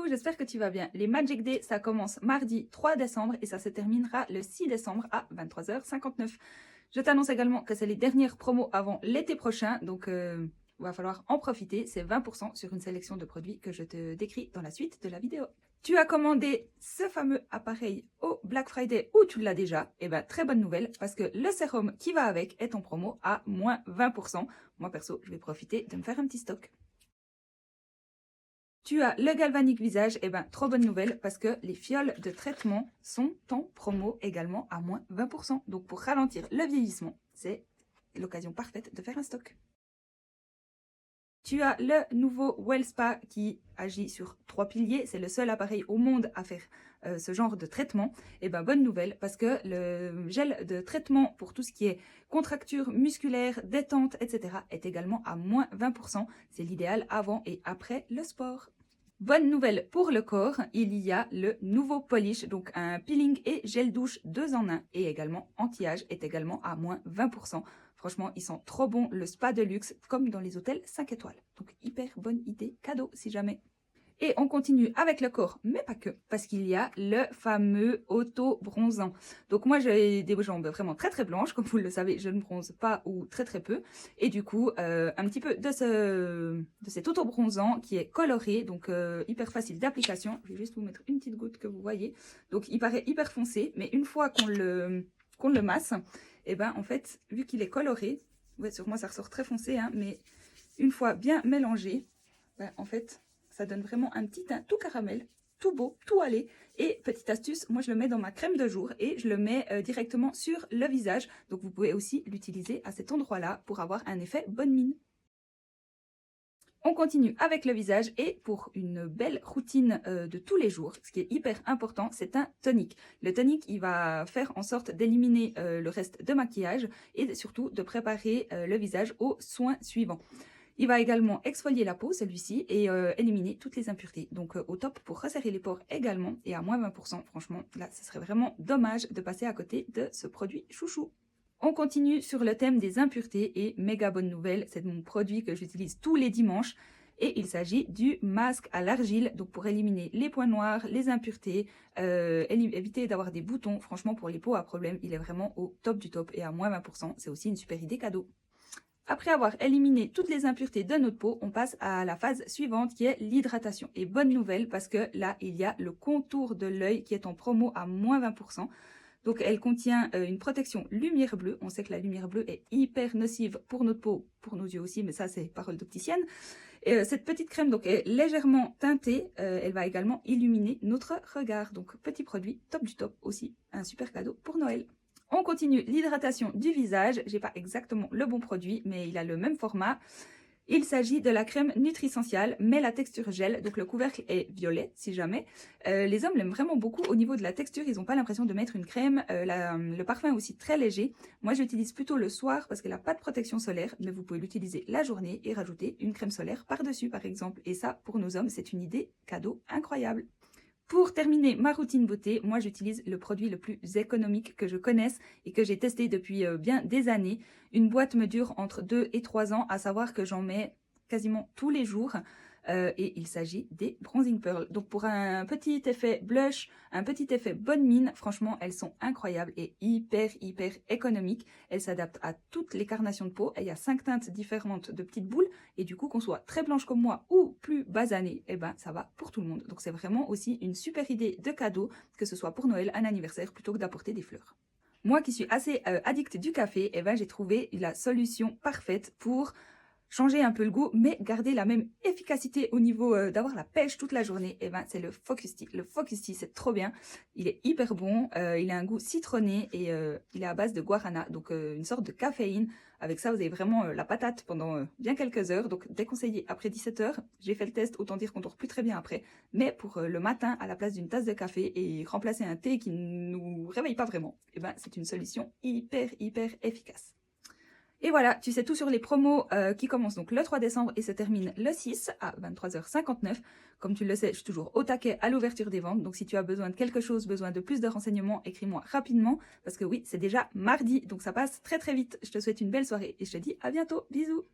Coucou, j'espère que tu vas bien. Les Magic Day, ça commence mardi 3 décembre et ça se terminera le 6 décembre à 23h59. Je t'annonce également que c'est les dernières promos avant l'été prochain, donc il va falloir en profiter. C'est 20% sur une sélection de produits que je te décris dans la suite de la vidéo. Tu as commandé ce fameux appareil au Black Friday ou tu l'as déjà? Eh bien, très bonne nouvelle parce que le sérum qui va avec est en promo à moins 20%. Moi, perso, je vais profiter de me faire un petit stock. Tu as le galvanique visage, et ben trop bonne nouvelle parce que les fioles de traitement sont en promo également à moins 20%. Donc pour ralentir le vieillissement, c'est l'occasion parfaite de faire un stock. Tu as le nouveau WellSpa qui agit sur 3 piliers. C'est le seul appareil au monde à faire ce genre de traitement. Et ben bonne nouvelle parce que le gel de traitement pour tout ce qui est contracture musculaire, détente, etc. est également à moins 20%. C'est l'idéal avant et après le sport. Bonne nouvelle pour le corps, il y a le nouveau polish, donc un peeling et gel douche 2 en 1 et également anti-âge est également à moins 20%. Franchement, ils sont trop bons, le spa de luxe comme dans les hôtels 5 étoiles. Donc hyper bonne idée, cadeau si jamais. Et on continue avec le corps, mais pas que, parce qu'il y a le fameux auto-bronzant. Donc moi, j'ai des jambes vraiment très très blanches, comme vous le savez, je ne bronze pas ou très très peu. Et du coup, un petit peu de cet auto-bronzant qui est coloré, donc hyper facile d'application. Je vais juste vous mettre une petite goutte que vous voyez. Donc il paraît hyper foncé, mais une fois qu'on le masse, et ben en fait, vu qu'il est coloré, ouais, sur moi ça ressort très foncé, hein, mais une fois bien mélangé, ben, en fait, ça donne vraiment un petit teint tout caramel, tout beau, tout allé. Et petite astuce, moi je le mets dans ma crème de jour et je le mets directement sur le visage. Donc vous pouvez aussi l'utiliser à cet endroit-là pour avoir un effet bonne mine. On continue avec le visage et pour une belle routine de tous les jours, ce qui est hyper important, c'est un tonique. Le tonique, il va faire en sorte d'éliminer le reste de maquillage et surtout de préparer le visage aux soins suivants. Il va également exfolier la peau, celui-ci, et éliminer toutes les impuretés. Donc au top pour resserrer les pores également et à moins 20%. Franchement, là, ce serait vraiment dommage de passer à côté de ce produit chouchou. On continue sur le thème des impuretés et méga bonne nouvelle, c'est mon produit que j'utilise tous les dimanches. Et il s'agit du masque à l'argile, donc pour éliminer les points noirs, les impuretés, éviter d'avoir des boutons. Franchement, pour les peaux à problème, il est vraiment au top du top et à moins 20%. C'est aussi une super idée cadeau. Après avoir éliminé toutes les impuretés de notre peau, on passe à la phase suivante qui est l'hydratation. Et bonne nouvelle parce que là, il y a le contour de l'œil qui est en promo à moins 20%. Donc elle contient une protection lumière bleue. On sait que la lumière bleue est hyper nocive pour notre peau, pour nos yeux aussi, mais ça c'est parole d'opticienne. Cette petite crème donc est légèrement teintée. Elle va également illuminer notre regard. Donc petit produit top du top aussi. Un super cadeau pour Noël. On continue l'hydratation du visage. J'ai pas exactement le bon produit, mais il a le même format. Il s'agit de la crème Nutrisential, mais la texture gel, donc le couvercle est violet si jamais. Les hommes l'aiment vraiment beaucoup au niveau de la texture, ils n'ont pas l'impression de mettre une crème. Le parfum est aussi très léger. Moi j'utilise plutôt le soir parce qu'elle n'a pas de protection solaire, mais vous pouvez l'utiliser la journée et rajouter une crème solaire par-dessus par exemple. Et ça, pour nos hommes, c'est une idée cadeau incroyable. Pour terminer ma routine beauté, moi j'utilise le produit le plus économique que je connaisse et que j'ai testé depuis bien des années. Une boîte me dure entre 2 et 3 ans, à savoir que j'en mets quasiment tous les jours. Et il s'agit des Bronzing Pearl. Donc pour un petit effet blush, un petit effet bonne mine, franchement elles sont incroyables et hyper économiques. Elles s'adaptent à toutes les carnations de peau et il y a 5 teintes différentes de petites boules et du coup qu'on soit très blanche comme moi ou plus basanée, et ben ça va pour tout le monde. Donc c'est vraiment aussi une super idée de cadeau, que ce soit pour Noël, un anniversaire, plutôt que d'apporter des fleurs. Moi qui suis assez addict du café, et ben j'ai trouvé la solution parfaite pour changer un peu le goût, mais garder la même efficacité au niveau d'avoir la pêche toute la journée, et ben c'est le Focus Tea. Le Focus Tea, c'est trop bien. Il est hyper bon, il a un goût citronné et il est à base de guarana, donc une sorte de caféine. Avec ça, vous avez vraiment la patate pendant bien quelques heures, donc déconseillé après 17 heures. J'ai fait le test, autant dire qu'on dort plus très bien après. Mais pour le matin, à la place d'une tasse de café et remplacer un thé qui ne nous réveille pas vraiment, et ben c'est une solution hyper efficace. Et voilà, tu sais tout sur les promos qui commencent donc le 3 décembre et se terminent le 6 à 23h59. Comme tu le sais, je suis toujours au taquet à l'ouverture des ventes. Donc si tu as besoin de quelque chose, besoin de plus de renseignements, écris-moi rapidement. Parce que oui, c'est déjà mardi, donc ça passe très vite. Je te souhaite une belle soirée et je te dis à bientôt. Bisous!